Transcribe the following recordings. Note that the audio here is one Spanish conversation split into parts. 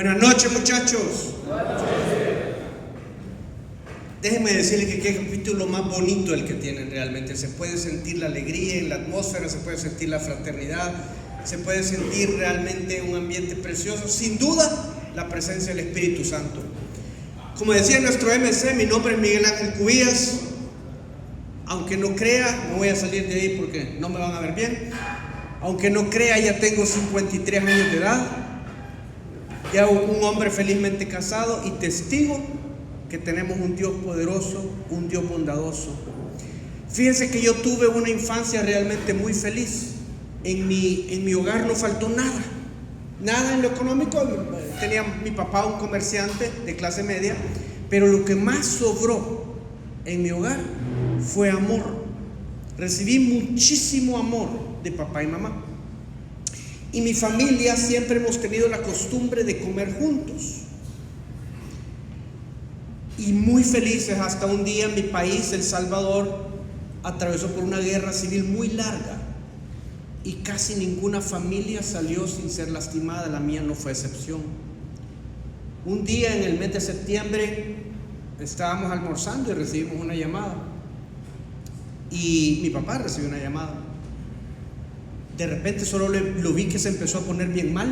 Buenas noches, muchachos. Déjenme decirles que qué capítulo más bonito el que tienen realmente. Se puede sentir la alegría en la atmósfera, se puede sentir la fraternidad, se puede sentir realmente un ambiente precioso. Sin duda, la presencia del Espíritu Santo. Como decía nuestro MC, mi nombre es Miguel Ángel Cubillas. Aunque no crea, me voy a salir de ahí porque no me van a ver bien. Aunque no crea, ya tengo 53 años de edad. Ya un hombre felizmente casado y testigo que tenemos un Dios poderoso, un Dios bondadoso. Fíjense que yo tuve una infancia realmente muy feliz. En mi hogar no faltó nada. Nada en lo económico. Tenía mi papá un comerciante de clase media, pero lo que más sobró en mi hogar fue amor. Recibí muchísimo amor de papá y mamá. Y mi familia siempre hemos tenido la costumbre de comer juntos. Y muy felices hasta un día mi país, El Salvador, atravesó por una guerra civil muy larga. Y casi ninguna familia salió sin ser lastimada, la mía no fue excepción. Un día en el mes de septiembre estábamos almorzando y recibimos una llamada. Y mi papá recibió una llamada. De repente solo lo vi que se empezó a poner bien mal.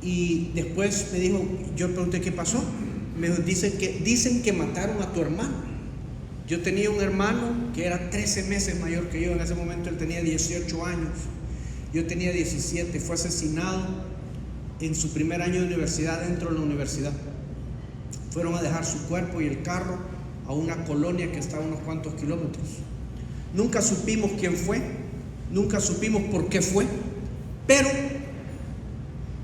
Y después me dijo, yo pregunté qué pasó. Me dijo, dicen que mataron a tu hermano. Yo tenía un hermano que era 13 meses mayor que yo. En ese momento él tenía 18 años. Yo tenía 17. Fue asesinado en su primer año de universidad dentro de la universidad. Fueron a dejar su cuerpo y el carro a una colonia que estaba a unos cuantos kilómetros. Nunca supimos quién fue, nunca supimos por qué fue, pero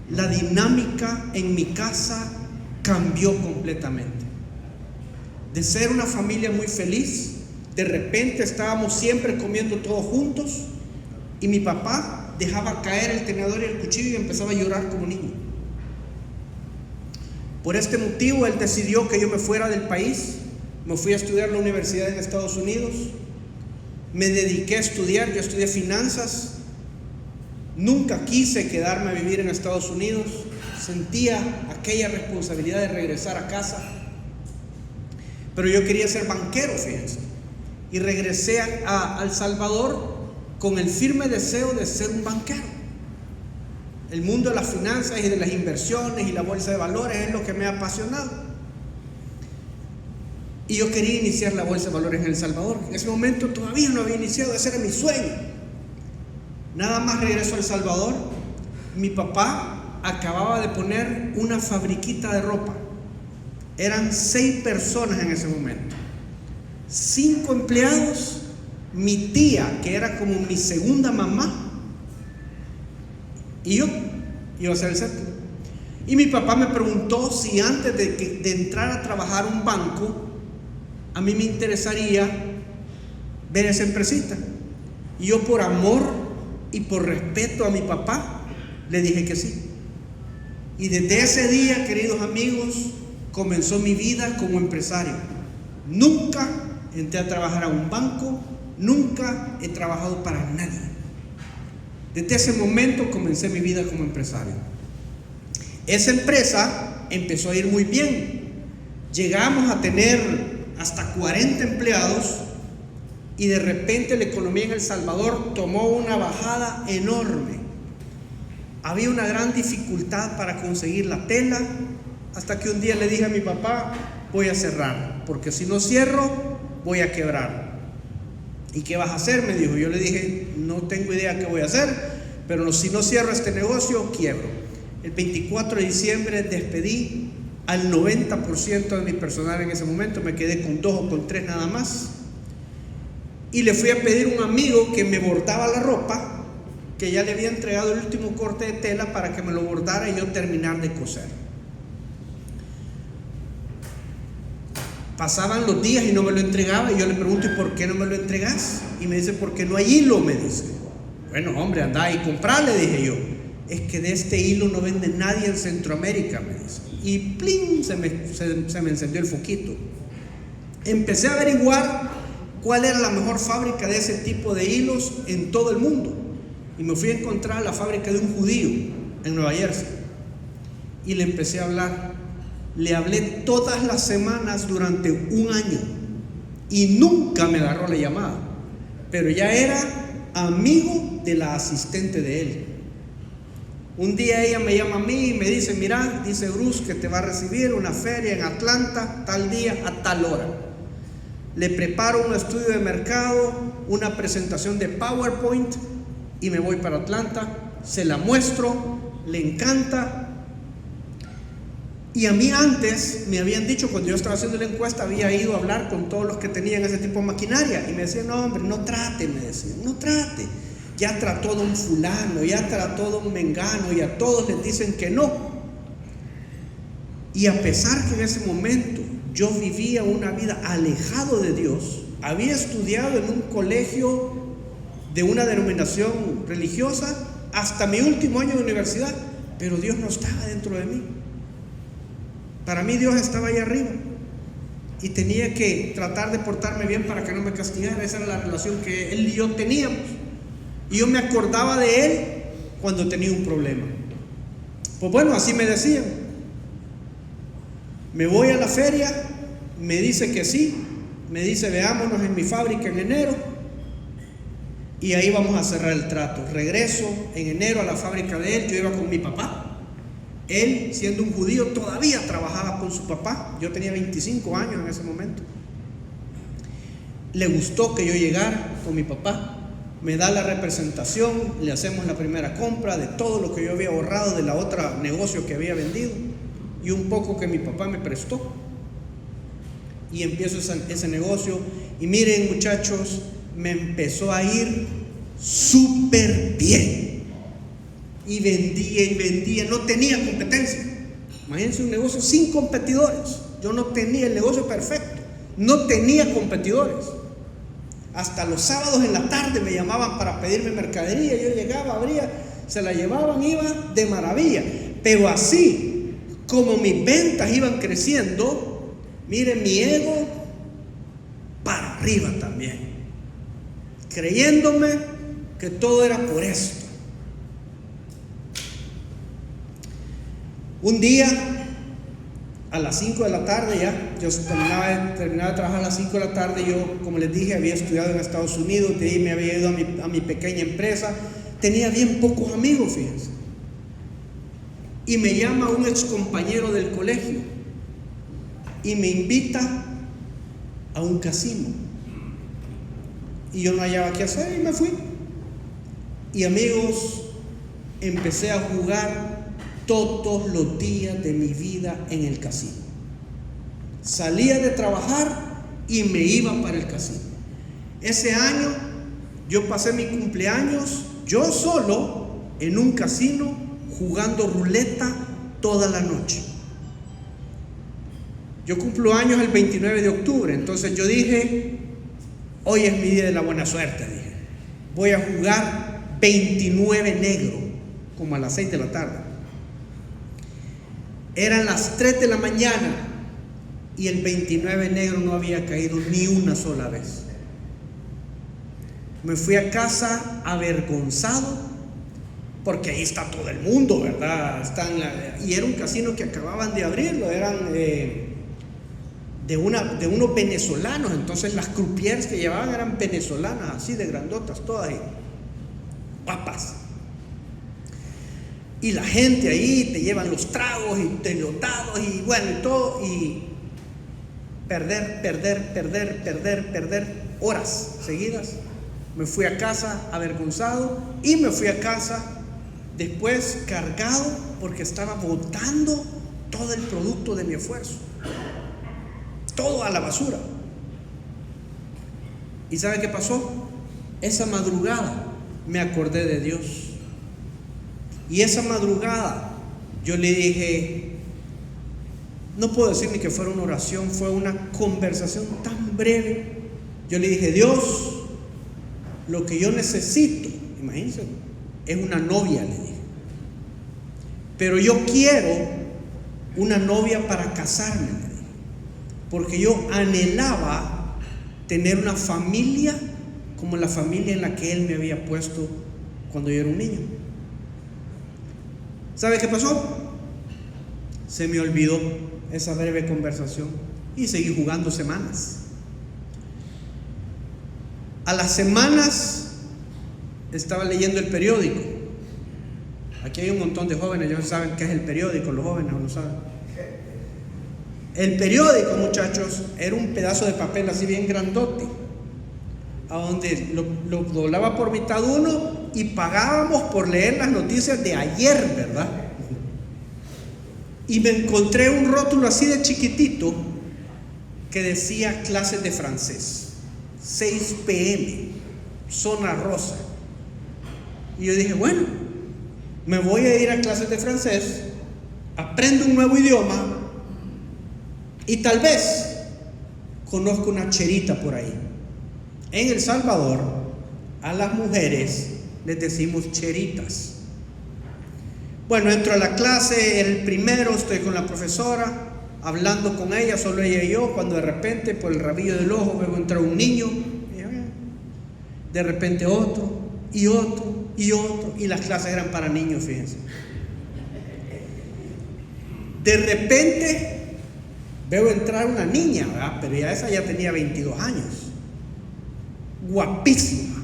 la dinámica en mi casa cambió completamente. De ser una familia muy feliz, de repente estábamos siempre comiendo todos juntos y mi papá dejaba caer el tenedor y el cuchillo y empezaba a llorar como niño. Por este motivo él decidió que yo me fuera del país. Me fui a estudiar a la universidad en Estados Unidos. Me dediqué a estudiar, yo estudié finanzas. Nunca quise quedarme a vivir en Estados Unidos. Sentía aquella responsabilidad de regresar a casa. Pero yo quería ser banquero, fíjense. Y regresé a El Salvador con el firme deseo de ser un banquero. El mundo de las finanzas y de las inversiones y la bolsa de valores es lo que me ha apasionado. Y yo quería iniciar la bolsa de valores en El Salvador. En ese momento todavía no había iniciado, ese era mi sueño. Nada más regreso a El Salvador. Mi papá acababa de poner una fabriquita de ropa. Eran 6 personas en ese momento. 5 empleados, mi tía, que era como mi segunda mamá, y yo iba a ser el séptimo. Y mi papá me preguntó si antes de entrar a trabajar a un banco, a mí me interesaría ver esa empresita. Y yo, por amor y por respeto a mi papá, le dije que sí. Y desde ese día, queridos amigos, comenzó mi vida como empresario. Nunca entré a trabajar a un banco, nunca he trabajado para nadie. Desde ese momento comencé mi vida como empresario. Esa empresa empezó a ir muy bien. Llegamos a tener hasta 40 empleados y de repente la economía en El Salvador tomó una bajada enorme. Había una gran dificultad para conseguir la tela, hasta que un día le dije a mi papá, voy a cerrar, porque si no cierro voy a quebrar. ¿Y qué vas a hacer?, me dijo. Yo le dije, no tengo idea qué voy a hacer, pero si no cierro este negocio, quiebro. El 24 de diciembre despedí al 90% de mi personal en ese momento. Me quedé con 2 o con 3 nada más. Y le fui a pedir a un amigo que me bordaba la ropa, que ya le había entregado el último corte de tela para que me lo bordara y yo terminar de coser. Pasaban los días y no me lo entregaba, y yo le pregunto, ¿y por qué no me lo entregas? Y me dice, porque no hay hilo, me dice. Bueno, hombre, anda y comprale, dije yo. Es que de este hilo no vende nadie en Centroamérica, me dice. Y ¡plin! Se me encendió el foquito. Empecé a averiguar cuál era la mejor fábrica de ese tipo de hilos en todo el mundo. Y me fui a encontrar la fábrica de un judío en Nueva Jersey. y le empecé a hablar. Le hablé todas las semanas durante un año y nunca me agarró la llamada, pero ya era amigo de la asistente de él. Un día ella me llama a mí y me dice: mira, dice Bruce que te va a recibir una feria en Atlanta tal día a tal hora. Le preparo un estudio de mercado, una presentación de PowerPoint y me voy para Atlanta. Se la muestro, le encanta. Y a mí antes me habían dicho, cuando yo estaba haciendo la encuesta, había ido a hablar con todos los que tenían ese tipo de maquinaria y me decían: no hombre, no trate, me decían, no trate. Ya trató de un fulano, ya trató de un mengano y a todos les dicen que no. Y a pesar que en ese momento yo vivía una vida alejado de Dios, había estudiado en un colegio de una denominación religiosa hasta mi último año de universidad, pero Dios no estaba dentro de mí. Para mí Dios estaba ahí arriba y tenía que tratar de portarme bien para que no me castigara. Esa era la relación que él y yo teníamos. Y yo me acordaba de él cuando tenía un problema. Pues bueno, así me decían. Me voy a la feria, me dice que sí, me dice: veámonos en mi fábrica en enero, y ahí vamos a cerrar el trato. Regreso en enero a la fábrica de él. Yo iba con mi papá. Él, siendo un judío, todavía trabajaba con su papá. Yo tenía 25 años en ese momento. Le gustó que yo llegara con mi papá. Me da la representación, le hacemos la primera compra de todo lo que yo había ahorrado de la otra negocio que había vendido y un poco que mi papá me prestó. Y empiezo ese negocio. Y miren, muchachos, me empezó a ir súper bien. Y vendía, no tenía competencia. Imagínense un negocio sin competidores. Yo no tenía el negocio perfecto, no tenía competidores. Hasta los sábados en la tarde me llamaban para pedirme mercadería. Yo llegaba, abría, se la llevaban, iba de maravilla. Pero así como mis ventas iban creciendo, miren, mi ego para arriba también, creyéndome que todo era por esto. Un día, a las 5 de la tarde, ya yo terminaba de trabajar a las 5 de la tarde. Yo, como les dije, había estudiado en Estados Unidos, de ahí me había ido a mi pequeña empresa. Tenía bien pocos amigos, fíjense. Y me llama un ex compañero del colegio y me invita a un casino. Y yo no hallaba qué hacer y me fui. Y amigos, empecé a jugar todos los días de mi vida en el casino. Salía de trabajar y me iba para el casino. Ese año yo pasé mi cumpleaños yo solo en un casino jugando ruleta toda la noche. Yo cumplo años el 29 de octubre, entonces yo dije: hoy es mi día de la buena suerte, dije. Voy a jugar 29 negro, como a las 6 de la tarde. Eran las 3 de la mañana y el 29 negro no había caído ni una sola vez. Me fui a casa avergonzado, porque ahí está todo el mundo, ¿verdad? Y era un casino que acababan de abrirlo, eran de unos venezolanos. Entonces las croupiers que llevaban eran venezolanas, así de grandotas, todas ahí, guapas. Y la gente ahí te llevan los tragos y te los dados y bueno, y todo, y perder horas seguidas. Me fui a casa avergonzado y me fui a casa después cargado porque estaba botando todo el producto de mi esfuerzo, todo a la basura. ¿Y sabe qué pasó? Esa madrugada me acordé de Dios. Y esa madrugada yo le dije, no puedo decir ni que fuera una oración, fue una conversación tan breve. Yo le dije: Dios, lo que yo necesito, imagínense, es una novia, le dije. Pero yo quiero una novia para casarme, le dije, porque yo anhelaba tener una familia como la familia en la que Él me había puesto cuando yo era un niño. ¿Sabe qué pasó? Se me olvidó esa breve conversación y seguí jugando semanas. A las semanas estaba leyendo el periódico. Aquí hay un montón de jóvenes, ellos saben qué es el periódico, los jóvenes no lo saben. El periódico, muchachos, era un pedazo de papel así bien grandote, a donde lo doblaba por mitad uno y pagábamos por leer las noticias de ayer, ¿verdad? Y me encontré un rótulo así de chiquitito que decía clases de francés, 6 p.m, zona rosa. Y yo dije, bueno, me voy a ir a clases de francés, aprendo un nuevo idioma y tal vez conozco una cherita por ahí. En El Salvador, a las mujeres les decimos cheritas. Bueno, entro a la clase, era el primero, estoy con la profesora, hablando con ella, solo ella y yo, cuando de repente por el rabillo del ojo veo entrar un niño, de repente otro, y otro, y otro, y las clases eran para niños, fíjense. De repente veo entrar una niña, ¿verdad? Pero esa ya tenía 22 años, guapísima,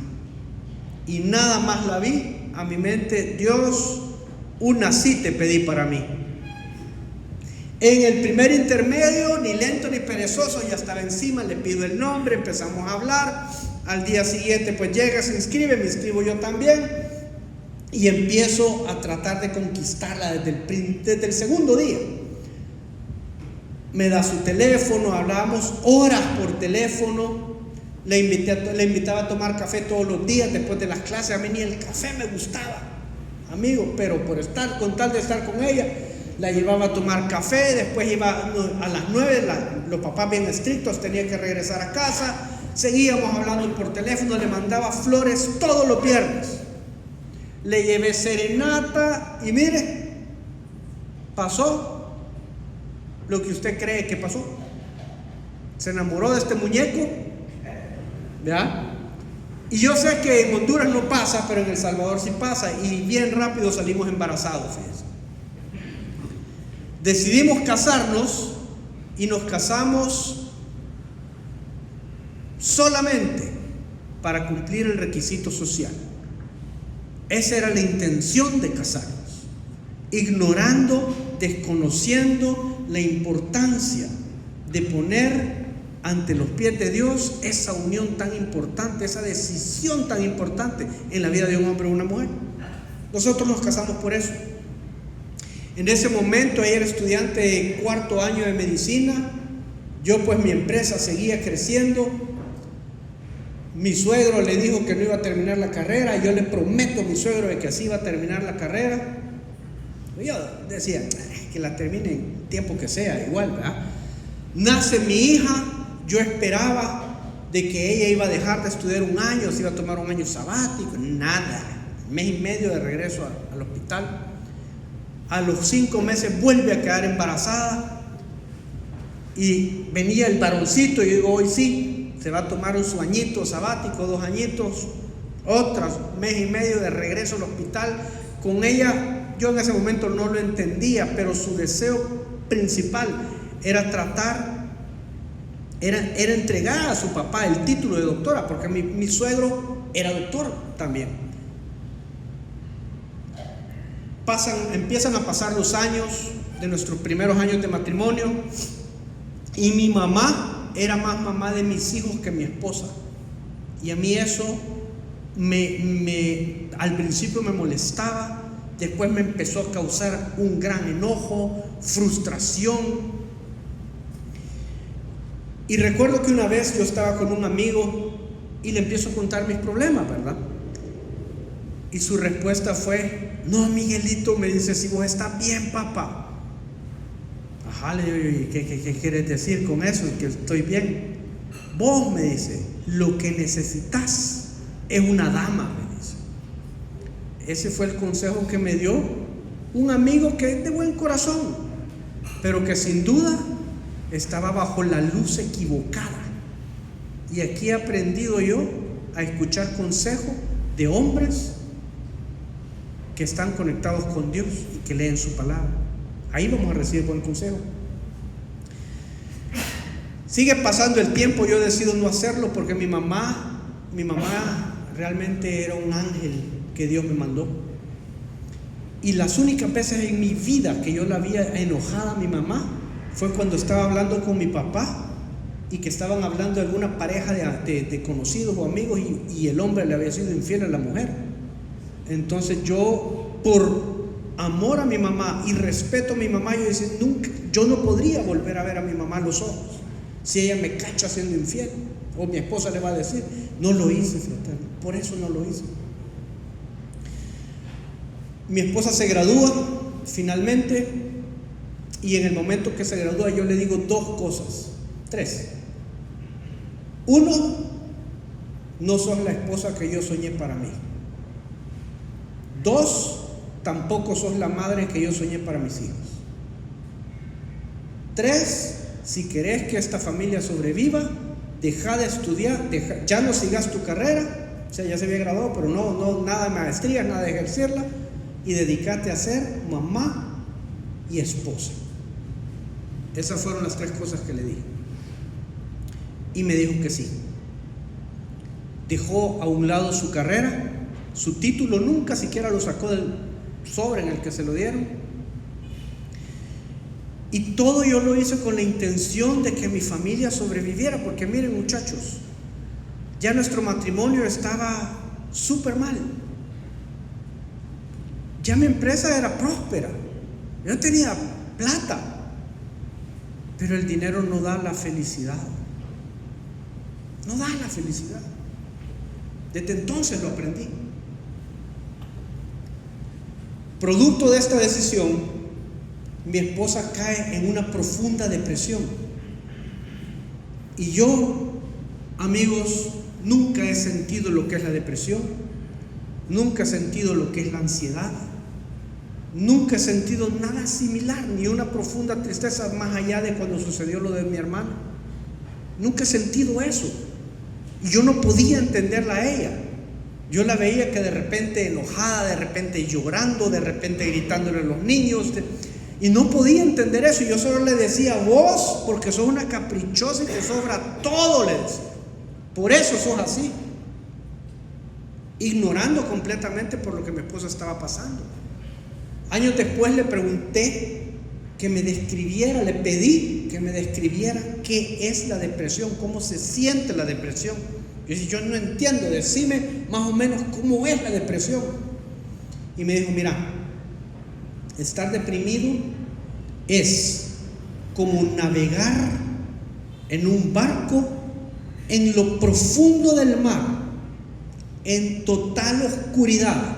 y nada más la vi, a mi mente, Dios, una sí te pedí para mí. En el primer intermedio, ni lento ni perezoso, ya estaba encima, le pido el nombre, empezamos a hablar. Al día siguiente pues llega, se inscribe, me inscribo yo también y empiezo a tratar de conquistarla desde el segundo día. Me da su teléfono, hablábamos horas por teléfono, le invitaba a tomar café todos los días después de las clases. A mí ni el café me gustaba, amigo, pero con tal de estar con ella, la llevaba a tomar café. Después iba a las 9, los papás bien estrictos, tenía que regresar a casa. Seguíamos hablando por teléfono, le mandaba flores todos los viernes. Le llevé serenata y mire, pasó lo que usted cree que pasó. Se enamoró de este muñeco, ¿ya? Y yo sé que en Honduras no pasa, pero en El Salvador sí pasa, y bien rápido salimos embarazados, fíjense. Decidimos casarnos y nos casamos solamente para cumplir el requisito social. Esa era la intención de casarnos, ignorando, desconociendo la importancia de poner ante los pies de Dios esa unión tan importante, esa decisión tan importante en la vida de un hombre o una mujer. Nosotros nos casamos por eso. En ese momento ella era estudiante de 4º año de medicina, yo pues mi empresa seguía creciendo. Mi suegro le dijo que no iba a terminar la carrera, yo le prometo a mi suegro de que así iba a terminar la carrera. Yo decía que la termine en tiempo que sea, igual, ¿verdad? Nace mi hija, yo esperaba de que ella iba a dejar de estudiar un año, se iba a tomar un año sabático, nada, 1 mes y medio de regreso al hospital. A los 5 meses vuelve a quedar embarazada y venía el varoncito y yo digo, hoy sí, se va a tomar su añito sabático, 2 añitos, otros 1 mes y medio de regreso al hospital. Con ella, yo en ese momento no lo entendía, pero su deseo principal era era entregar a su papá el título de doctora, porque mi suegro era doctor también. Empiezan a pasar los años de nuestros primeros años de matrimonio y mi mamá era más mamá de mis hijos que mi esposa, y a mí eso al principio me molestaba, después me empezó a causar un gran enojo, frustración. Y recuerdo que una vez yo estaba con un amigo y le empiezo a contar mis problemas, ¿verdad? Y su respuesta fue, no, Miguelito, me dice, si vos estás bien, papá. Ajá, le digo, ¿qué quieres decir con eso? Que estoy bien. Vos, me dice, lo que necesitas es una dama, me dice. Ese fue el consejo que me dio un amigo que es de buen corazón, pero que sin duda estaba bajo la luz equivocada. Y aquí he aprendido yo a escuchar consejos de hombres que están conectados con Dios y que leen su palabra. Ahí vamos a recibir buen consejo. Sigue pasando el tiempo, yo decido no hacerlo porque mi mamá realmente era un ángel que Dios me mandó. Y las únicas veces en mi vida que yo la había enojada a mi mamá fue cuando estaba hablando con mi papá y que estaban hablando de alguna pareja de conocidos o amigos y el hombre le había sido infiel a la mujer. Entonces yo, por amor a mi mamá y respeto a mi mamá, yo decía, yo no podría volver a ver a mi mamá a los ojos si ella me cacha siendo infiel, o mi esposa le va a decir. No lo hice, fraterno, por eso no lo hice. Mi esposa se gradúa finalmente, y en el momento que se gradúa yo le digo tres. Uno, no sos la esposa que yo soñé para mí. 2, tampoco sos la madre que yo soñé para mis hijos. 3, si querés que esta familia sobreviva, deja de estudiar, ya no sigas tu carrera, o sea, ya se había graduado, pero no nada de maestría, nada de ejercerla, y dedícate a ser mamá y esposa. Esas fueron las 3 cosas que le dije. Y me dijo que sí. Dejó a un lado su carrera, su título nunca siquiera lo sacó del sobre en el que se lo dieron. Y todo yo lo hice con la intención de que mi familia sobreviviera, porque miren, muchachos, ya nuestro matrimonio estaba súper mal. Ya mi empresa era próspera, yo tenía plata, pero el dinero no da la felicidad. No da la felicidad. Desde entonces lo aprendí. Producto de esta decisión, mi esposa cae en una profunda depresión. Y yo, amigos, nunca he sentido lo que es la depresión, nunca he sentido lo que es la ansiedad, nunca he sentido nada similar, ni una profunda tristeza más allá de cuando sucedió lo de mi hermano. Nunca he sentido eso. Y yo no podía entenderla a ella. Yo la veía que de repente enojada, de repente llorando, de repente gritándole a los niños, y no podía entender eso. Y yo solo le decía, vos, porque sos una caprichosa y te sobra todo, le decía. Por eso sos así. Ignorando completamente por lo que mi esposa estaba pasando. Años después le pregunté que me describiera, le pedí que me describiera qué es la depresión, cómo se siente la depresión. Yo no entiendo, decime más o menos cómo es la depresión. Y me dijo, mira, estar deprimido es como navegar en un barco en lo profundo del mar, en total oscuridad,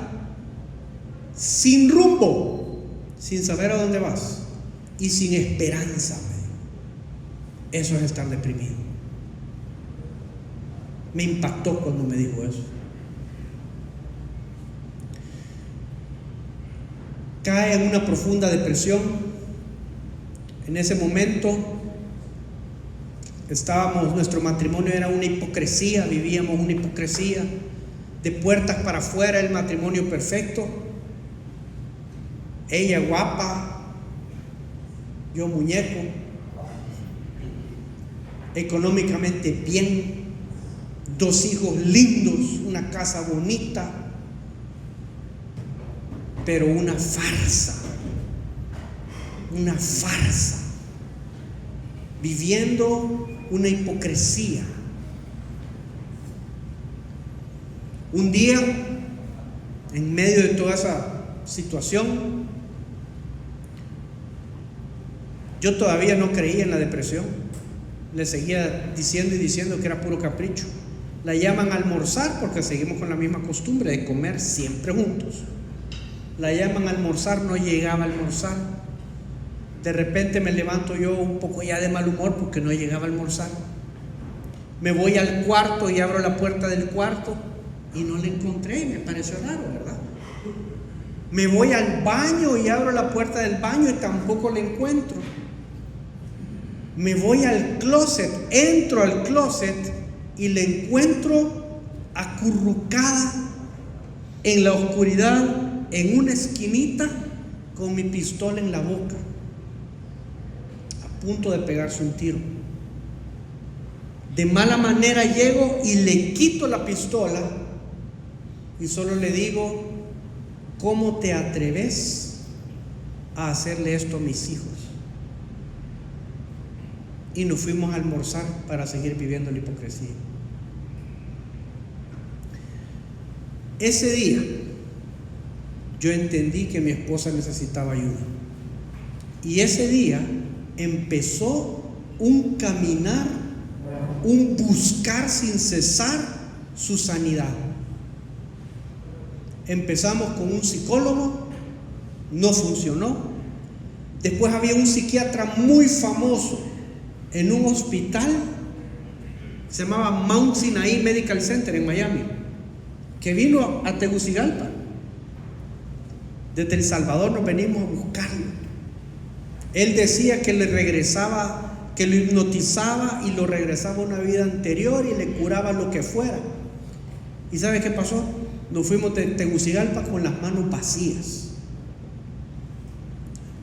sin rumbo, sin saber a dónde vas y sin esperanza. Eso es estar deprimido. Me impactó cuando me dijo eso. Cae en una profunda depresión. En ese momento nuestro matrimonio era una hipocresía, vivíamos una hipocresía, de puertas para afuera el matrimonio perfecto, ella guapa, yo muñeco, económicamente bien, 2 hijos lindos, una casa bonita, pero una farsa, viviendo una hipocresía. Un día, en medio de toda esa situación, yo todavía no creía en la depresión. Le seguía diciendo que era puro capricho. La llaman a almorzar porque seguimos con la misma costumbre de comer siempre juntos. La llaman a almorzar, no llegaba a almorzar. De repente me levanto yo un poco ya de mal humor porque no llegaba a almorzar. Me voy al cuarto y abro la puerta del cuarto y no la encontré, me pareció raro, ¿verdad? Me voy al baño y abro la puerta del baño y tampoco la encuentro. Me voy al closet, entro al closet y la encuentro acurrucada en la oscuridad, en una esquinita, con mi pistola en la boca, punto de pegarse un tiro. De mala manera llego y le quito la pistola y solo le digo: ¿cómo te atreves a hacerle esto a mis hijos? Y nos fuimos a almorzar para seguir viviendo la hipocresía. Ese día yo entendí que mi esposa necesitaba ayuda. Y ese día empezó un caminar, un buscar sin cesar su sanidad. Empezamos con un psicólogo, no funcionó. Después había un psiquiatra muy famoso en un hospital, se llamaba Mount Sinai Medical Center en Miami, que vino a Tegucigalpa. Desde El Salvador nos venimos a buscarlo. Él decía que le regresaba, que lo hipnotizaba y lo regresaba a una vida anterior y le curaba lo que fuera. ¿Y sabe qué pasó? Nos fuimos de Tegucigalpa con las manos vacías.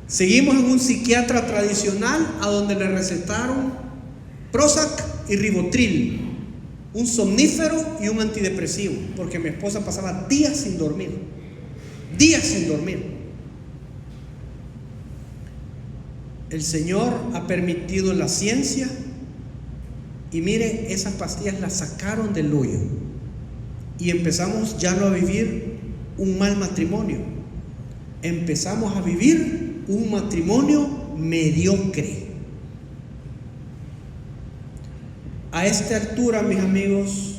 Seguimos en un psiquiatra tradicional a donde le recetaron Prozac y Ribotril, un somnífero y un antidepresivo, porque mi esposa pasaba días sin dormir. El Señor ha permitido la ciencia y mire, esas pastillas las sacaron del hoyo y empezamos ya no a vivir un mal matrimonio, empezamos a vivir un matrimonio mediocre. A esta altura, mis amigos,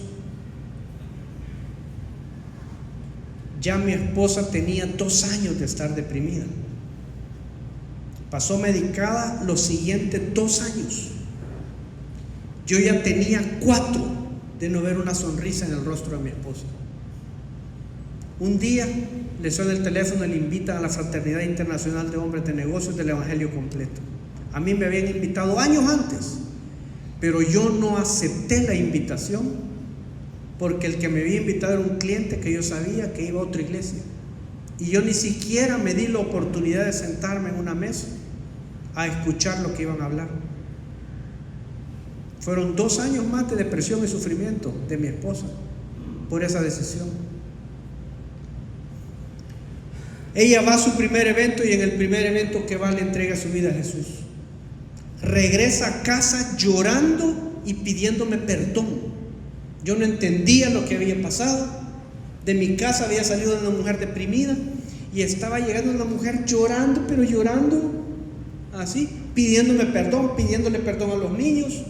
ya mi esposa tenía 2 años de estar deprimida. Pasó medicada los siguientes 2 años. Yo ya tenía 4 de no ver una sonrisa en el rostro de mi esposa. Un día le suena el teléfono y le invita a la Fraternidad Internacional de Hombres de Negocios del Evangelio Completo. A mí me habían invitado años antes, pero yo no acepté la invitación porque el que me había invitado era un cliente que yo sabía que iba a otra iglesia. Y yo ni siquiera me di la oportunidad de sentarme en una mesa a escuchar lo que iban a hablar. Fueron 2 años más de depresión y sufrimiento de mi esposa por esa decisión. Ella va a su primer evento y en el primer evento que va le entrega su vida a Jesús. Regresa a casa llorando y pidiéndome perdón. Yo no entendía lo que había pasado. De mi casa había salido una mujer deprimida y estaba llegando una mujer llorando, pero llorando así, pidiéndome perdón, pidiéndole perdón a los niños.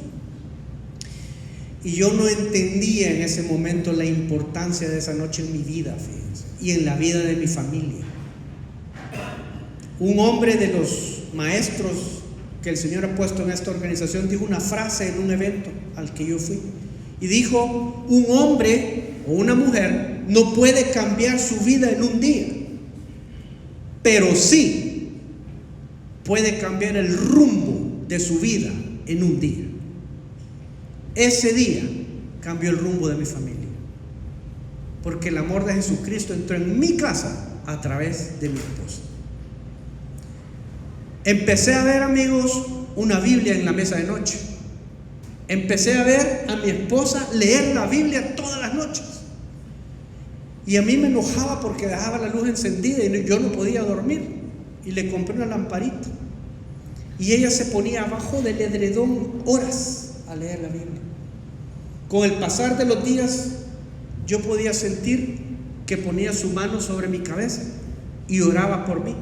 Y yo no entendía en ese momento la importancia de esa noche en mi vida, fíjense, y en la vida de mi familia. Un hombre de los maestros que el Señor ha puesto en esta organización dijo una frase en un evento al que yo fui. Y dijo: un hombre o una mujer no puede cambiar su vida en un día, pero sí puede cambiar el rumbo de su vida en un día. Ese día cambió el rumbo de mi familia, porque el amor de Jesucristo entró en mi casa a través de mi esposa. Empecé a ver, amigos, una Biblia en la mesa de noche. Empecé a ver a mi esposa leer la Biblia todas las noches. Y a mí me enojaba porque dejaba la luz encendida y yo no podía dormir. Y le compré una lamparita. Y ella se ponía abajo del edredón horas a leer la Biblia. Con el pasar de los días, yo podía sentir que ponía su mano sobre mi cabeza y oraba por mí.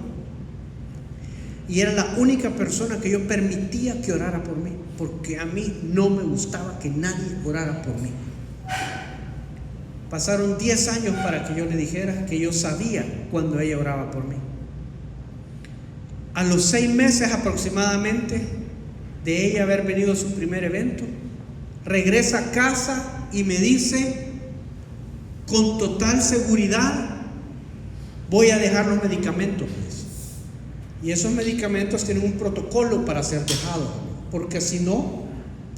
Y era la única persona que yo permitía que orara por mí, porque a mí no me gustaba que nadie orara por mí. Pasaron 10 años para que yo le dijera que yo sabía cuando ella oraba por mí. A los 6 meses aproximadamente de ella haber venido a su primer evento, regresa a casa y me dice con total seguridad: voy a dejar los medicamentos. Y esos medicamentos tienen un protocolo para ser dejados, porque si no,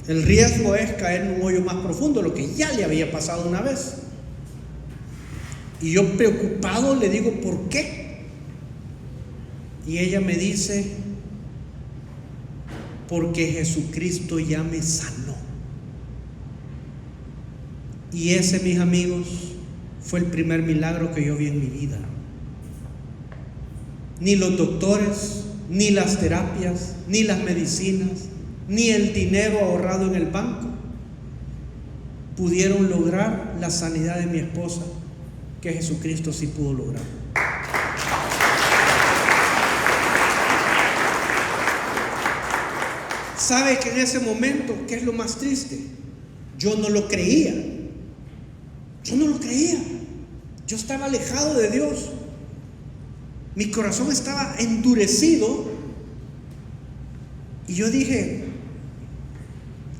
el riesgo es caer en un hoyo más profundo, lo que ya le había pasado una vez. Y yo preocupado le digo: ¿por qué? Y ella me dice: porque Jesucristo ya me sanó. Y ese, mis amigos, fue el primer milagro que yo vi en mi vida. Ni los doctores, ni las terapias, ni las medicinas, ni el dinero ahorrado en el banco pudieron lograr la sanidad de mi esposa, que Jesucristo sí pudo lograr. ¿Sabe que en ese momento, qué es lo más triste? Yo no lo creía. Yo no lo creía. Yo estaba alejado de Dios. Mi corazón estaba endurecido. Y yo dije,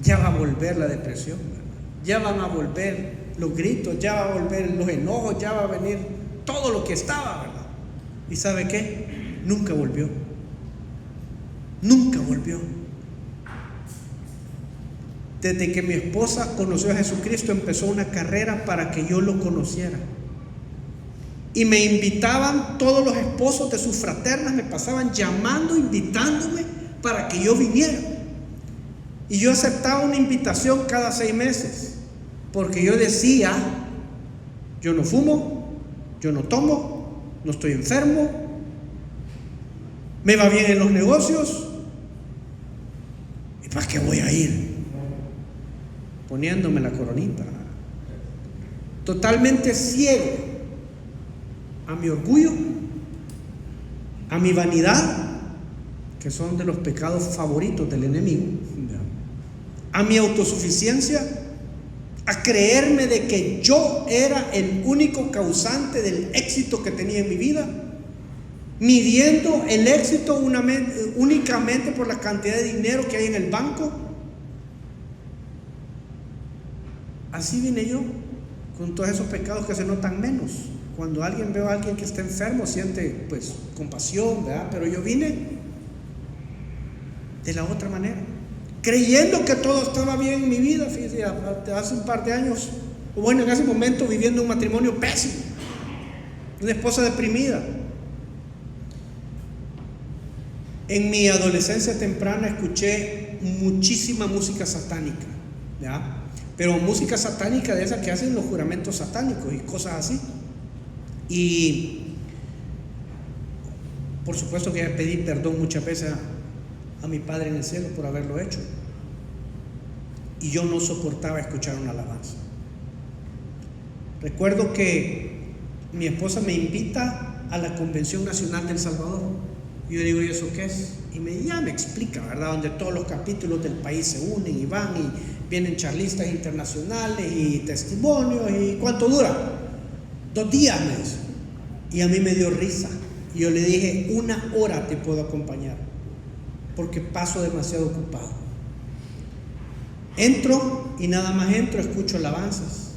ya va a volver la depresión, ¿verdad? Ya van a volver los gritos, ya va a volver los enojos, ya va a venir todo lo que estaba, ¿verdad? ¿Y sabe qué? Nunca volvió. Nunca volvió. Desde que mi esposa conoció a Jesucristo, empezó una carrera para que yo lo conociera. Y me invitaban todos los esposos de sus fraternas, me pasaban llamando, invitándome para que yo viniera. Y yo aceptaba una invitación cada 6 meses, porque yo decía, yo no fumo, yo no tomo, no estoy enfermo, me va bien en los negocios, ¿y para qué voy a ir? Poniéndome la coronita. Totalmente ciego a mi orgullo, a mi vanidad, que son de los pecados favoritos del enemigo, a mi autosuficiencia, a creerme de que yo era el único causante del éxito que tenía en mi vida, midiendo el éxito únicamente por la cantidad de dinero que hay en el banco. Así vine yo, con todos esos pecados que se notan menos. Cuando veo a alguien que está enfermo, siente pues compasión, ¿verdad? Pero yo vine de la otra manera, creyendo que todo estaba bien en mi vida. Fíjese, hace un par de años, o bueno, en ese momento viviendo un matrimonio pésimo, una esposa deprimida. En mi adolescencia temprana escuché muchísima música satánica, ¿ya? Pero música satánica de esa que hacen los juramentos satánicos y cosas así. Y por supuesto que pedí perdón muchas veces a mi Padre en el cielo por haberlo hecho. Y yo no soportaba escuchar una alabanza. Recuerdo que mi esposa me invita a la Convención Nacional del Salvador. Y yo digo, ¿y eso qué es? Y me explica, ¿verdad? Donde todos los capítulos del país se unen y van y vienen charlistas internacionales y testimonios. ¿Y cuánto dura? 2 días, me dice. Y a mí me dio risa. Y yo le dije, 1 hora te puedo acompañar, porque paso demasiado ocupado. Entro y nada más entro, escucho alabanzas.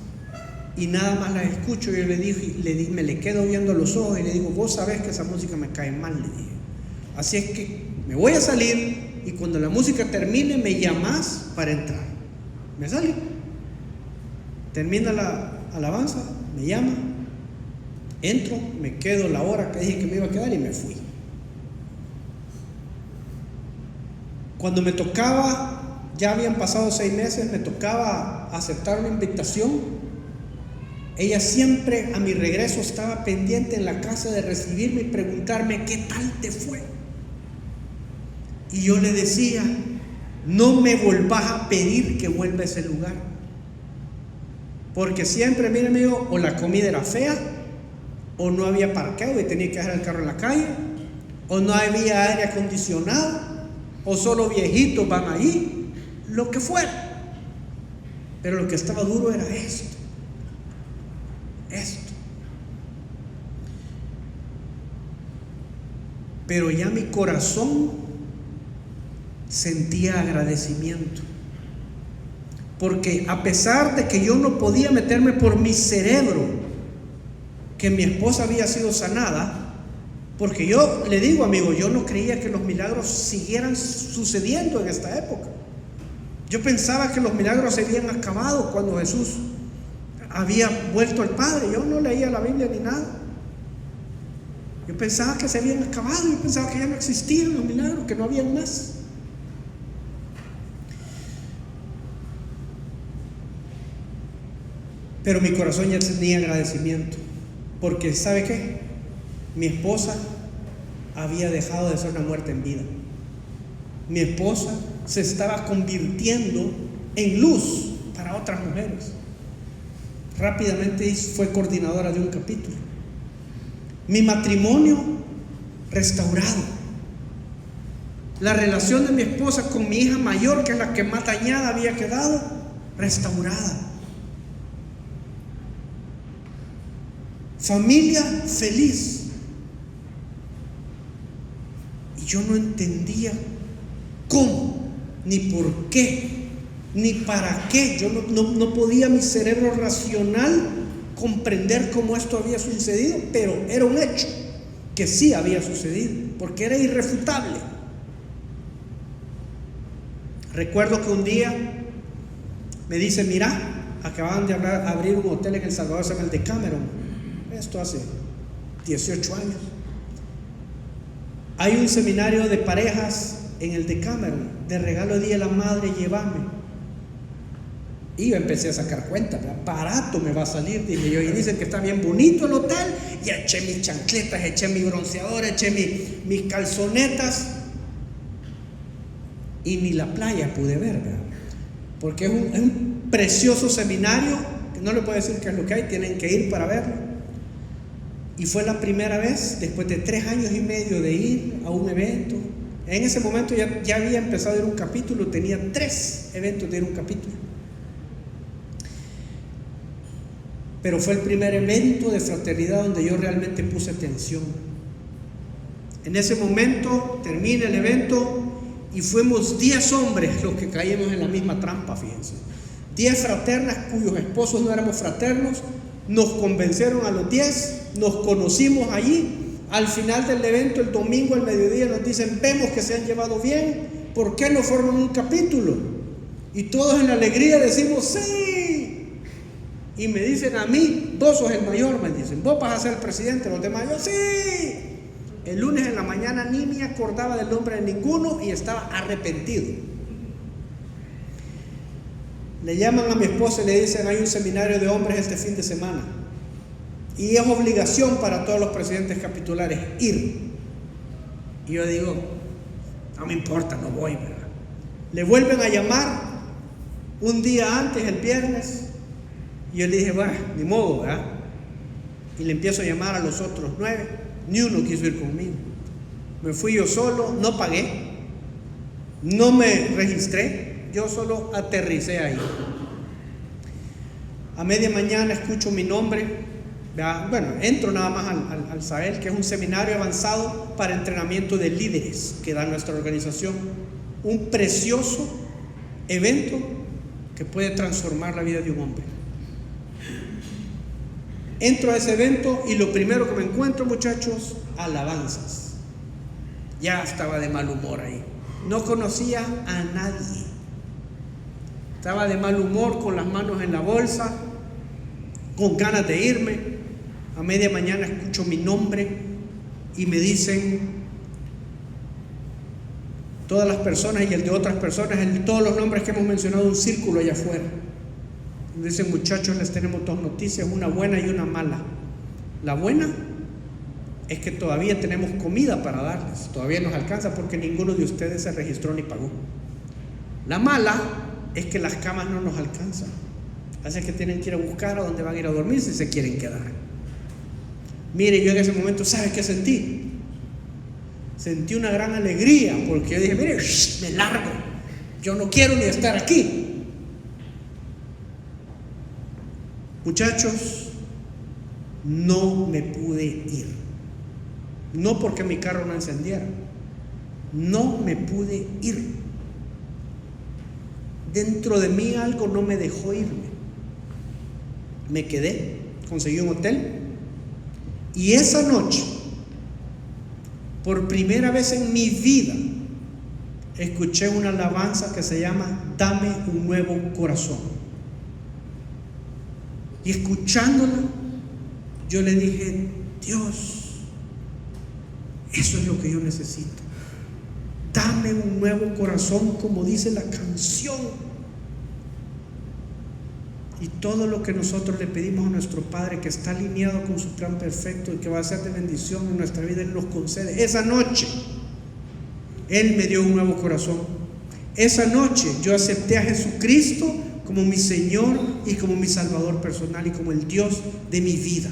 Y nada más las escucho. Y yo le dije, me le quedo viendo los ojos y le digo, vos sabés que esa música me cae mal, le dije. Así es que me voy a salir y cuando la música termine me llamás para entrar. Me salí. Termina la alabanza, me llama, entro, me quedo la hora que dije que me iba a quedar y me fui. Cuando me tocaba, ya habían pasado 6 meses, me tocaba aceptar una invitación. Ella siempre a mi regreso estaba pendiente en la casa de recibirme y preguntarme ¿qué tal te fue? Y yo le decía, no me volvás a pedir que vuelva a ese lugar, porque siempre, mire amigo, o la comida era fea, o no había parqueo y tenía que dejar el carro en la calle, o no había aire acondicionado, o solo viejitos van ahí, lo que fuera. Pero lo que estaba duro era esto. Pero ya mi corazón sentía agradecimiento, porque a pesar de que yo no podía meterme por mi cerebro que mi esposa había sido sanada, porque yo le digo, amigo, yo no creía que los milagros siguieran sucediendo en esta época. Yo pensaba que los milagros se habían acabado cuando Jesús había vuelto al Padre. Yo no leía la Biblia ni nada. Yo pensaba que se habían acabado, yo pensaba que ya no existían los milagros, que no habían más. Pero mi corazón ya tenía agradecimiento, porque ¿sabe qué? Mi esposa había dejado de ser una muerte en vida. Mi esposa se estaba convirtiendo en luz para otras mujeres. Rápidamente fue coordinadora de un capítulo. Mi matrimonio restaurado. La relación de mi esposa con mi hija mayor, que es la que más dañada había quedado, restaurada. Familia feliz. Y yo no entendía cómo, ni por qué, ni para qué. Yo no podía, mi cerebro racional, comprender cómo esto había sucedido, pero era un hecho que sí había sucedido, porque era irrefutable. Recuerdo que un día me dice: mira, acaban de abrir un hotel en El Salvador, se llama el Decameron. Esto hace 18 años. Hay un seminario de parejas en el Decameron, de regalo de Día de la Madre, llévame. Y yo empecé a sacar cuenta, barato me va a salir, dije yo, y dicen que está bien bonito el hotel, y eché mis chancletas, eché mi bronceador, eché mis calzonetas, y ni la playa pude ver, ¿verdad? Porque es un precioso seminario, que no le puedo decir qué es lo que hay, tienen que ir para verlo. Y fue la primera vez, después de 3 años y medio de ir a un evento. En ese momento ya había empezado a ir un capítulo, tenía 3 eventos de ir un capítulo. Pero fue el primer evento de fraternidad donde yo realmente puse atención. En ese momento termina el evento y fuimos 10 hombres los que caímos en la misma trampa, fíjense. 10 fraternas cuyos esposos no éramos fraternos. Nos convencieron a los 10, nos conocimos allí. Al final del evento, el domingo al mediodía, nos dicen: vemos que se han llevado bien, ¿por qué no forman un capítulo? Y todos en la alegría decimos: sí. Y me dicen a mí: vos sos el mayor, me dicen, vos vas a ser el presidente. Los demás: yo sí. El lunes en la mañana ni me acordaba del nombre de ninguno y estaba arrepentido. Le llaman a mi esposa y le dicen: hay un seminario de hombres este fin de semana y es obligación para todos los presidentes capitulares ir. Y yo digo: no me importa, no voy, ¿verdad? Le vuelven a llamar un día antes, el viernes, y yo le dije: bueno, ni modo, ¿verdad? Y le empiezo a llamar a los otros 9, ni uno quiso ir conmigo. Me fui yo solo, no pagué, no me registré. Yo solo aterricé ahí. A media mañana escucho mi nombre. Bueno, entro nada más al SAEL, que es un seminario avanzado para entrenamiento de líderes que da nuestra organización. Un precioso evento que puede transformar la vida de un hombre. Entro a ese evento y lo primero que me encuentro, muchachos, alabanzas. Ya estaba de mal humor ahí. No conocía a nadie. Estaba de mal humor, con las manos en la bolsa, con ganas de irme. A media mañana escucho mi nombre y me dicen todas las personas y el de otras personas, todos los nombres que hemos mencionado, un círculo allá afuera. Me dicen: muchachos, les tenemos 2 noticias, una buena y una mala. La buena es que todavía tenemos comida para darles, todavía nos alcanza porque ninguno de ustedes se registró ni pagó. La mala es que las camas no nos alcanzan, así que tienen que ir a buscar a dónde van a ir a dormir si se quieren quedar. Mire, yo en ese momento, ¿sabes qué sentí? Sentí una gran alegría, porque yo dije: mire, me largo, yo no quiero ni estar aquí. Muchachos, no me pude ir, no porque mi carro no encendiera, no me pude ir. Dentro de mí algo no me dejó irme. Me quedé, conseguí un hotel, y esa noche, por primera vez en mi vida, escuché una alabanza que se llama Dame un nuevo corazón. Y escuchándola, yo le dije: Dios, eso es lo que yo necesito. Dame un nuevo corazón, como dice la canción. Y todo lo que nosotros le pedimos a nuestro Padre, que está alineado con su plan perfecto y que va a ser de bendición en nuestra vida, Él nos concede. Esa noche Él me dio un nuevo corazón. Esa noche yo acepté a Jesucristo como mi Señor y como mi Salvador personal y como el Dios de mi vida.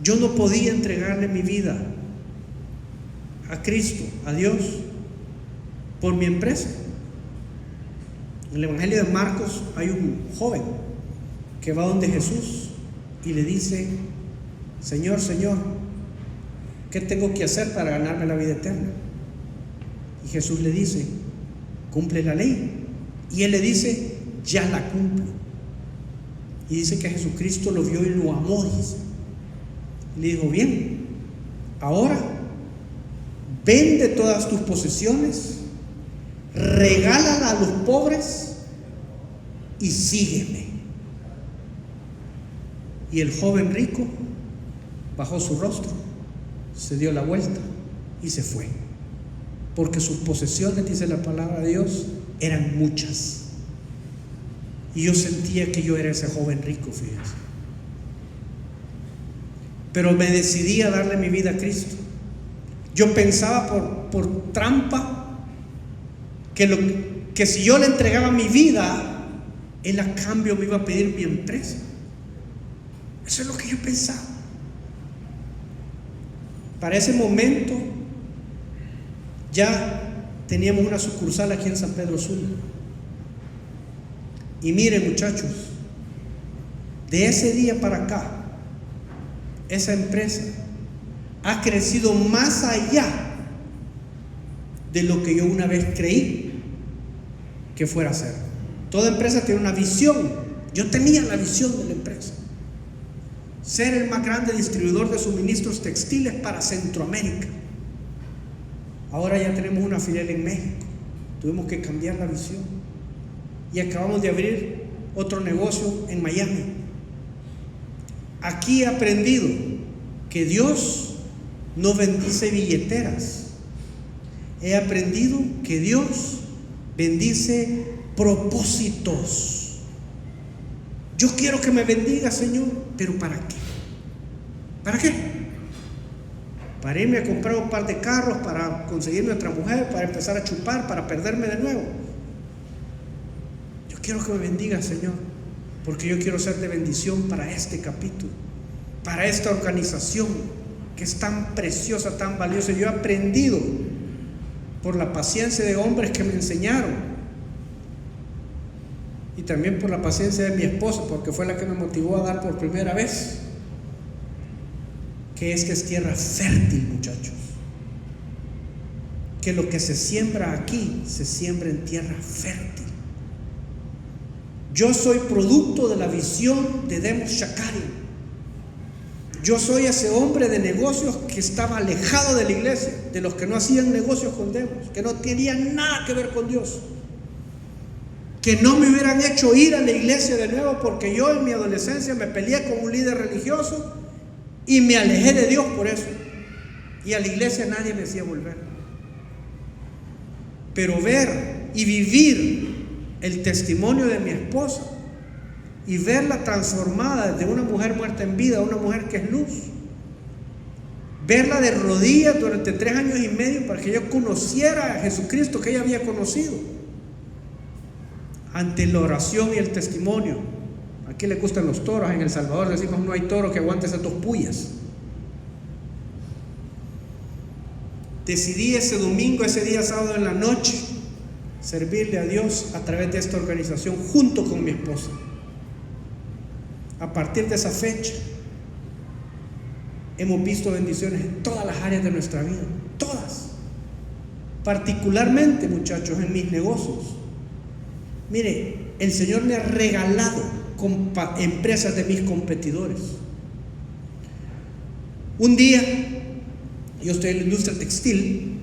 Yo no podía entregarle mi vida a Cristo, a Dios, por mi empresa. En el Evangelio de Marcos hay un joven que va donde Jesús y le dice: Señor, Señor, ¿qué tengo que hacer para ganarme la vida eterna? Y Jesús le dice: cumple la ley. Y él le dice: ya la cumplo. Y dice que Jesucristo lo vio y lo amó, dice. Y le dijo: bien, ahora vende todas tus posesiones, regálala a los pobres y sígueme. Y el joven rico bajó su rostro, se dio la vuelta y se fue, porque sus posesiones, dice la palabra de Dios, eran muchas. Y yo sentía que yo era ese joven rico, fíjense. Pero me decidí a darle mi vida a Cristo. Yo pensaba por trampa que si yo le entregaba mi vida, Él a cambio me iba a pedir mi empresa. Eso es lo que yo pensaba. Para ese momento ya teníamos una sucursal aquí en San Pedro Sula. Y miren, muchachos, de ese día para acá, esa empresa ha crecido más allá de lo que yo una vez creí que fuera a ser. Toda empresa tiene una visión. Yo tenía la visión de la empresa: ser el más grande distribuidor de suministros textiles para Centroamérica. Ahora ya tenemos una filial en México. Tuvimos que cambiar la visión y acabamos de abrir otro negocio en Miami. Aquí he aprendido que Dios no bendice billeteras. He aprendido que Dios bendice propósitos. Yo quiero que me bendiga, Señor, pero ¿para qué? ¿Para qué? Para irme a comprar un par de carros, para conseguirme otra mujer, para empezar a chupar, para perderme de nuevo. Yo quiero que me bendiga, Señor, porque yo quiero ser de bendición para este capítulo, para esta organización que es tan preciosa, tan valiosa. Yo he aprendido por la paciencia de hombres que me enseñaron, y también por la paciencia de mi esposa, porque fue la que me motivó a dar por primera vez, que esta es tierra fértil, muchachos. Que lo que se siembra aquí se siembra en tierra fértil. Yo soy producto de la visión de Demos Shakarian. Yo soy ese hombre de negocios que estaba alejado de la iglesia, de los que no hacían negocios con Demos, que no tenían nada que ver con Dios, que no me hubieran hecho ir a la iglesia de nuevo, porque yo en mi adolescencia me peleé con un líder religioso y me alejé de Dios por eso. Y a la iglesia nadie me hacía volver. Pero ver y vivir el testimonio de mi esposa y verla transformada de una mujer muerta en vida a una mujer que es luz, verla de rodillas durante 3 años y medio para que yo conociera a Jesucristo que ella había conocido, ante la oración y el testimonio. Aquí le gustan los toros, en El Salvador decimos: no hay toro que aguante esas 2 pullas. Decidí ese domingo, ese día sábado en la noche, servirle a Dios a través de esta organización junto con mi esposa. A partir de esa fecha hemos visto bendiciones en todas las áreas de nuestra vida, todas. Particularmente, muchachos, en mis negocios. Mire, el Señor me ha regalado empresas de mis competidores. Un día, yo estoy en la industria textil,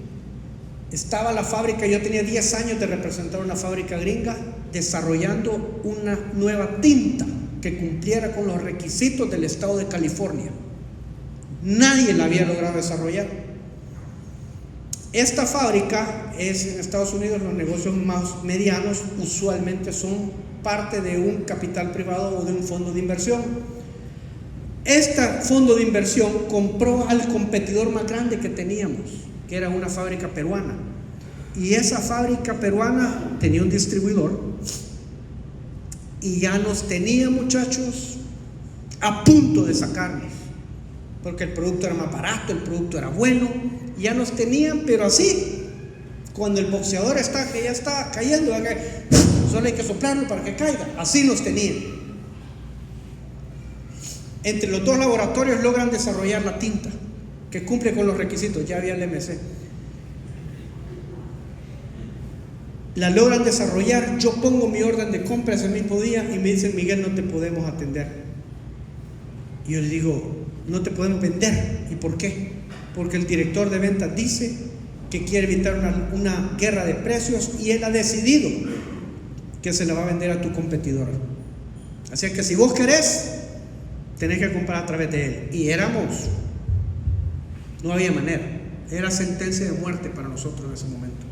estaba la fábrica, yo tenía 10 años de representar una fábrica gringa, desarrollando una nueva tinta que cumpliera con los requisitos del estado de California. Nadie la había logrado desarrollar. Esta fábrica es en Estados Unidos, los negocios más medianos usualmente son parte de un capital privado o de un fondo de inversión. Este fondo de inversión compró al competidor más grande que teníamos, que era una fábrica peruana. Y esa fábrica peruana tenía un distribuidor y ya nos tenía, muchachos, a punto de sacarnos, porque el producto era más barato, el producto era bueno, ya nos tenían, pero así, cuando el boxeador que ya está cayendo, solo hay que soplarlo para que caiga, así nos tenían. Entre los dos laboratorios logran desarrollar la tinta que cumple con los requisitos, ya había el MC. La logran desarrollar, yo pongo mi orden de compra ese mismo día y me dicen: Miguel, no te podemos atender. Y yo le digo: no te podemos vender. ¿Y por qué? Porque el director de ventas dice que quiere evitar una guerra de precios y él ha decidido que se la va a vender a tu competidor. Así que si vos querés, tenés que comprar a través de él. Y no había manera, era sentencia de muerte para nosotros en ese momento.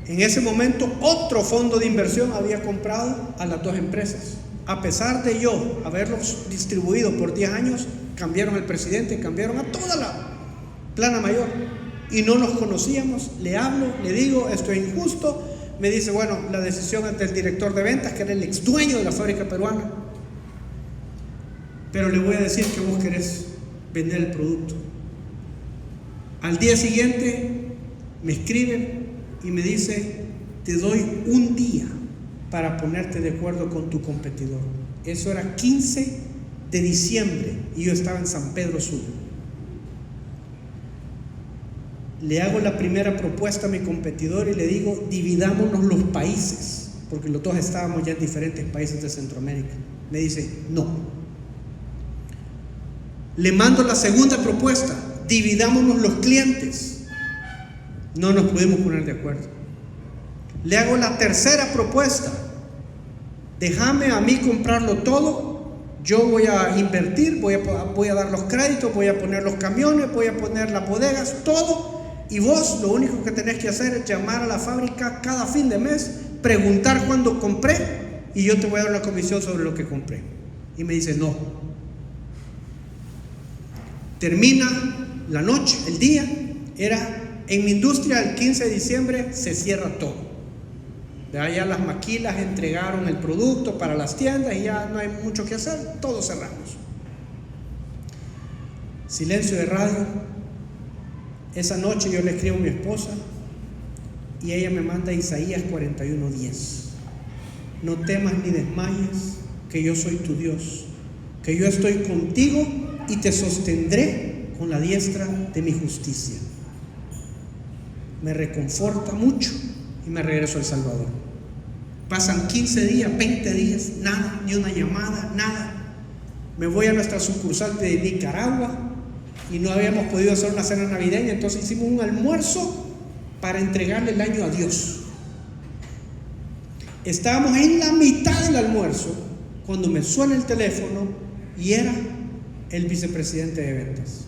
En ese momento otro fondo de inversión había comprado a las dos empresas. A pesar de yo haberlos distribuido por 10 años, cambiaron el presidente, cambiaron a toda la plana mayor y no nos conocíamos. Le hablo, le digo: esto es injusto. Me dice: bueno, la decisión es del director de ventas, que era el ex dueño de la fábrica peruana, pero le voy a decir que vos querés vender el producto. Al día siguiente me escriben y me dice: te doy un día para ponerte de acuerdo con tu competidor. Eso era 15 de diciembre y yo estaba en San Pedro Sula. Le hago la primera propuesta a mi competidor y le digo: dividámonos los países, porque los dos estábamos ya en diferentes países de Centroamérica. Me dice: no. Le mando la segunda propuesta: dividámonos los clientes. No nos pudimos poner de acuerdo. Le hago la tercera propuesta: déjame a mí comprarlo todo, yo voy a invertir, voy a dar los créditos, voy a poner los camiones, voy a poner las bodegas, todo, y vos lo único que tenés que hacer es llamar a la fábrica cada fin de mes, preguntar cuándo compré y yo te voy a dar una comisión sobre lo que compré. Y me dice: no. Termina la noche, el día, en mi industria el 15 de diciembre se cierra todo. Ya las maquilas entregaron el producto para las tiendas y ya no hay mucho que hacer, todos cerramos. Silencio de radio. Esa noche yo le escribo a mi esposa y ella me manda Isaías 41:10. No temas ni desmayes, que yo soy tu Dios, que yo estoy contigo y te sostendré con la diestra de mi justicia. Me reconforta mucho y me regreso a El Salvador. Pasan 15 días, 20 días, nada, ni una llamada, nada. Me voy a nuestra sucursal de Nicaragua y no habíamos podido hacer una cena navideña, entonces hicimos un almuerzo para entregarle el año a Dios. Estábamos en la mitad del almuerzo cuando me suena el teléfono y era el vicepresidente de ventas.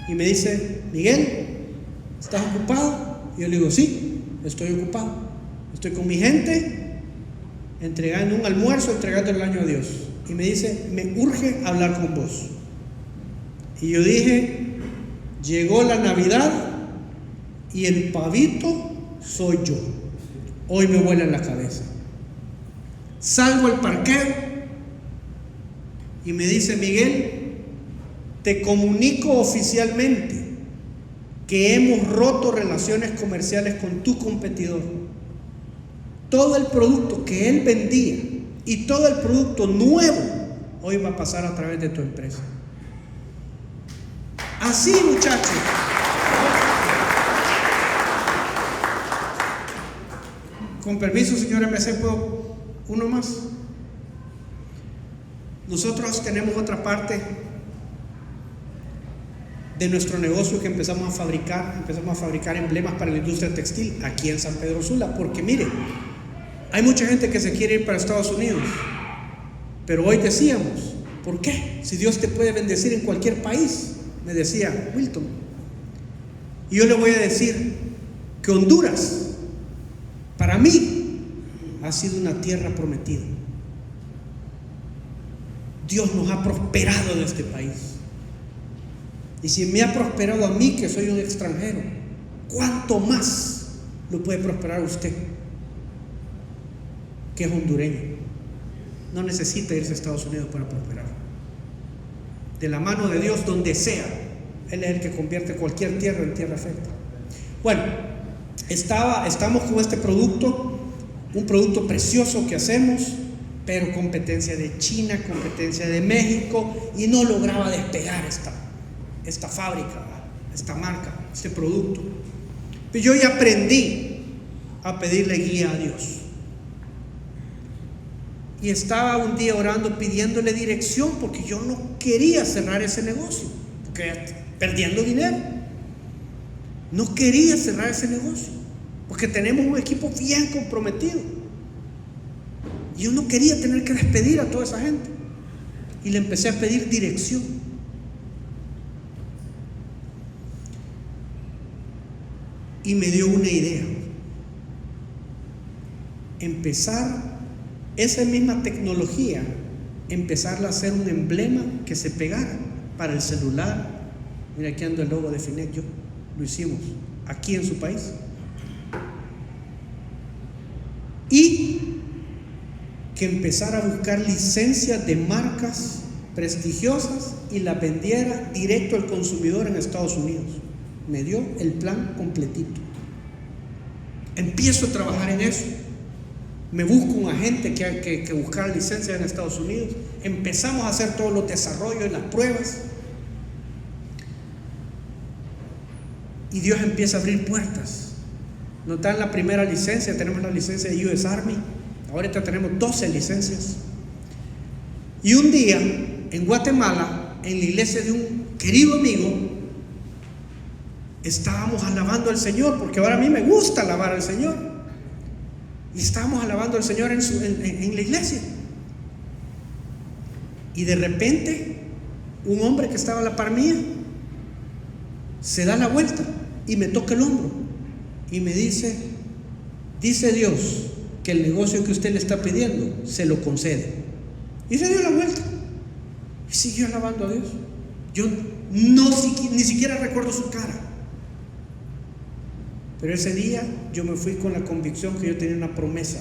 Y me dice: Miguel, ¿estás ocupado? Y yo le digo: sí, estoy ocupado. Estoy con mi gente entregando un almuerzo, entregando el año a Dios. Y me dice: me urge hablar con vos. Y yo dije: llegó la Navidad y el pavito soy yo. Hoy me vuela en la cabeza. Salgo al parqueo y me dice: Miguel, te comunico oficialmente que hemos roto relaciones comerciales con tu competidor. Todo el producto que él vendía y todo el producto nuevo hoy va a pasar a través de tu empresa. Así, muchachos. Con permiso, señor MC, ¿puedo uno más? Nosotros tenemos otra parte de nuestro negocio que empezamos a fabricar emblemas para la industria textil aquí en San Pedro Sula, porque mire, hay mucha gente que se quiere ir para Estados Unidos, pero hoy decíamos: ¿por qué? Si Dios te puede bendecir en cualquier país, me decía Wilton. Y yo le voy a decir que Honduras, para mí, ha sido una tierra prometida. Dios nos ha prosperado en este país. Y si me ha prosperado a mí, que soy un extranjero, ¿cuánto más lo puede prosperar usted, que es hondureño? No necesita irse a Estados Unidos para prosperar. De la mano de Dios, donde sea, Él es el que convierte cualquier tierra en tierra fértil. Bueno, estamos con este producto, un producto precioso que hacemos, pero competencia de China, competencia de México, y no lograba despegar esta fábrica, esta marca, este producto. Pero yo ya aprendí a pedirle guía a Dios. Y estaba un día orando, pidiéndole dirección, porque yo no quería cerrar ese negocio, porque perdiendo dinero. No quería cerrar ese negocio, porque tenemos un equipo bien comprometido. Y yo no quería tener que despedir a toda esa gente. Y le empecé a pedir dirección. Y me dio una idea. Empezar esa misma tecnología, empezarla a hacer un emblema que se pegara para el celular. Mira, aquí ando el logo de Finet. Yo lo hicimos aquí en su país. Y que empezara a buscar licencias de marcas prestigiosas y las vendiera directo al consumidor en Estados Unidos. Me dio el plan completito. Empiezo a trabajar en eso. Me busco un agente que buscara licencias en Estados Unidos. Empezamos a hacer todos los desarrollos y las pruebas. Y Dios empieza a abrir puertas. Nos dan la primera licencia, tenemos la licencia de US Army. Ahorita tenemos 12 licencias. Y un día, en Guatemala, en la iglesia de un querido amigo, estábamos alabando al Señor, porque ahora a mí me gusta alabar al Señor. Y estábamos alabando al Señor en la iglesia. Y de repente, un hombre que estaba a la par mía se da la vuelta y me toca el hombro y me dice Dios que el negocio que usted le está pidiendo se lo concede. Y se dio la vuelta y siguió alabando a Dios. Yo ni siquiera recuerdo su cara, pero ese día yo me fui con la convicción que yo tenía una promesa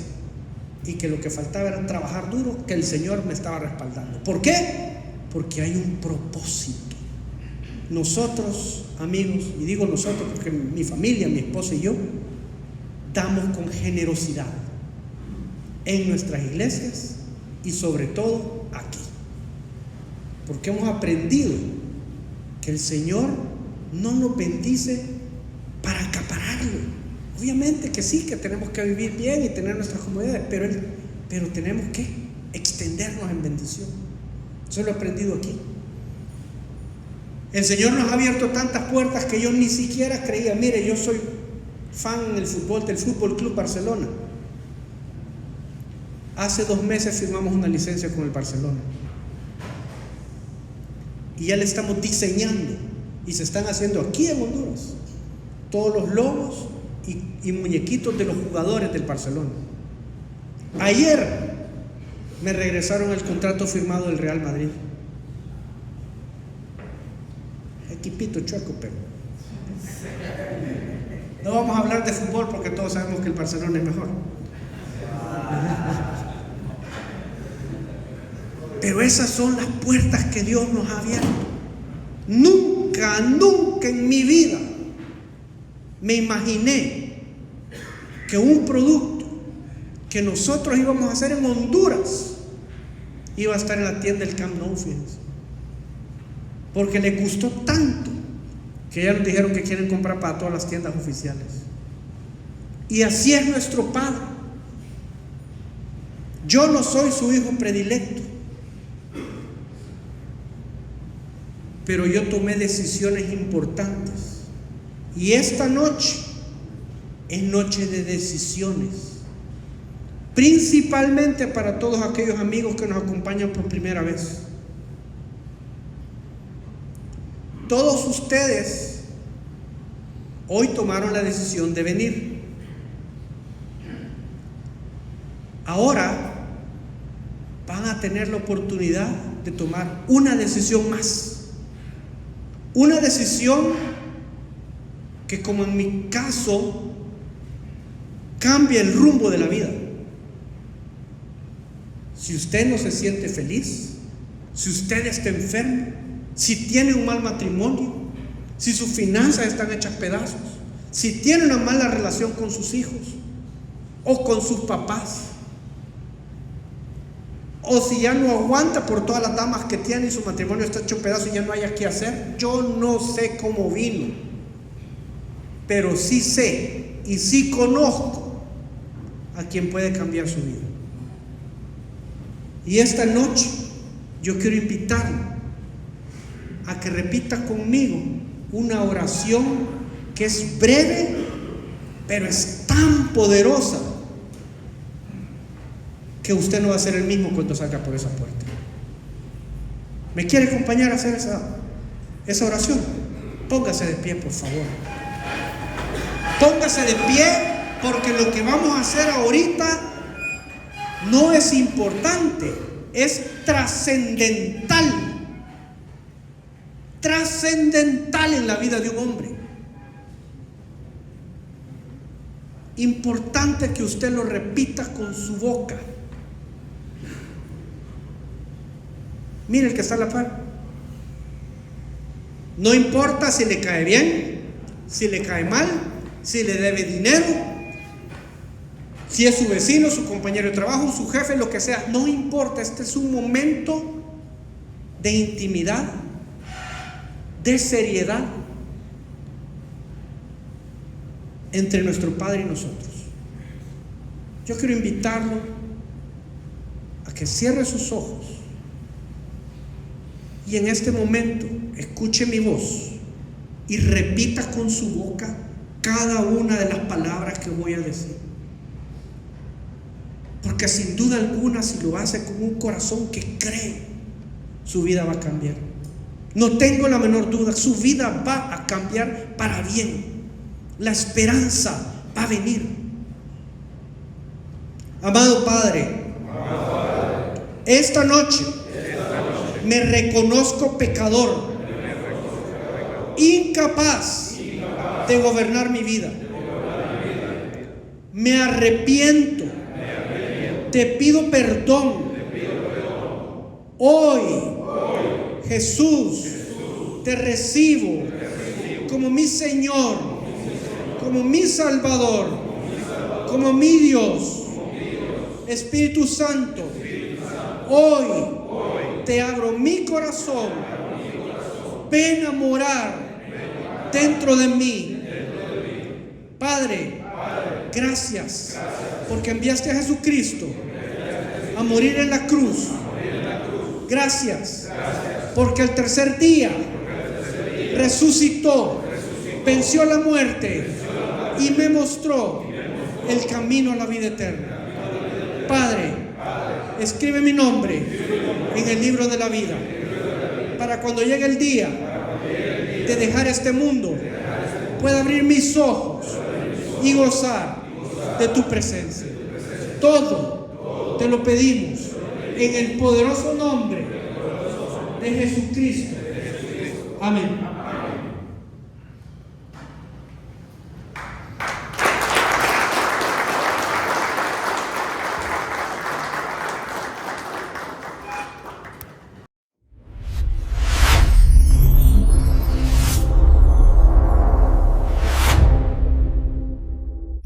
y que lo que faltaba era trabajar duro, que el Señor me estaba respaldando. ¿Por qué? Porque hay un propósito. Nosotros, amigos, y digo nosotros porque mi familia, mi esposa y yo, damos con generosidad en nuestras iglesias y sobre todo aquí, porque hemos aprendido que el Señor no nos bendice para acapararlo. Obviamente que sí, que tenemos que vivir bien y tener nuestras comodidades, pero tenemos que extendernos en bendición. Eso lo he aprendido aquí. El Señor nos ha abierto tantas puertas que yo ni siquiera creía. Mire, yo soy fan del Fútbol Club Barcelona. Hace 2 meses firmamos una licencia con el Barcelona. Y ya le estamos diseñando y se están haciendo aquí en Honduras todos los logos y muñequitos de los jugadores del Barcelona. Ayer me regresaron el contrato firmado del Real Madrid. Equipito chueco, pero no vamos a hablar de fútbol porque todos sabemos que el Barcelona es mejor. Pero esas son las puertas que Dios nos ha abierto. Nunca en mi vida me imaginé que un producto que nosotros íbamos a hacer en Honduras iba a estar en la tienda del Camp Nou, fíjense. Porque le gustó tanto que ya nos dijeron que quieren comprar para todas las tiendas oficiales. Y así es nuestro Padre. Yo no soy su hijo predilecto, pero yo tomé decisiones importantes. Y esta noche es noche de decisiones, principalmente para todos aquellos amigos que nos acompañan por primera vez. Todos ustedes hoy tomaron la decisión de venir. ahora van a tener la oportunidad de tomar una decisión más. Una decisión que, como en mi caso, cambia el rumbo de la vida. Si usted no se siente feliz, si usted está enfermo, si tiene un mal matrimonio, si sus finanzas están hechas pedazos, si tiene una mala relación con sus hijos o con sus papás, o si ya no aguanta por todas las damas que tiene y su matrimonio está hecho pedazos y ya no haya qué hacer, yo no sé cómo vino, pero sí sé y sí conozco a quien puede cambiar su vida. Y esta noche yo quiero invitarlo a que repita conmigo una oración que es breve, pero es tan poderosa que usted no va a ser el mismo cuando salga por esa puerta. ¿Me quiere acompañar a hacer esa oración? Póngase de pie, por favor. Póngase de pie, porque lo que vamos a hacer ahorita no es importante, es trascendental. Trascendental en la vida de un hombre. Importante que usted lo repita con su boca. Mire el que está a la par. No importa si le cae bien, si le cae mal, si le debe dinero, si es su vecino, su compañero de trabajo, su jefe, lo que sea. No importa, este es un momento de intimidad, de seriedad entre nuestro Padre y nosotros. Yo quiero invitarlo a que cierre sus ojos y en este momento escuche mi voz y repita con su boca cada una de las palabras que voy a decir. Porque sin duda alguna, si lo hace con un corazón que cree, su vida va a cambiar. No tengo la menor duda, su vida va a cambiar para bien. La esperanza va a venir. Amado Padre, esta noche me reconozco pecador, incapaz de gobernar mi vida. Me arrepiento, te pido perdón. Hoy, Jesús, te recibo como mi Señor, como mi Salvador, como mi Dios. Espíritu Santo, hoy te abro mi corazón. Ven a morar dentro de mí. Padre, gracias porque enviaste a Jesucristo a morir en la cruz. Gracias porque el tercer día resucitó, venció la muerte y me mostró el camino a la vida eterna. Padre, escribe mi nombre en el libro de la vida, para cuando llegue el día de dejar este mundo, pueda abrir mis ojos y gozar de tu presencia. Todo te lo pedimos en el poderoso nombre de Jesucristo. Amén.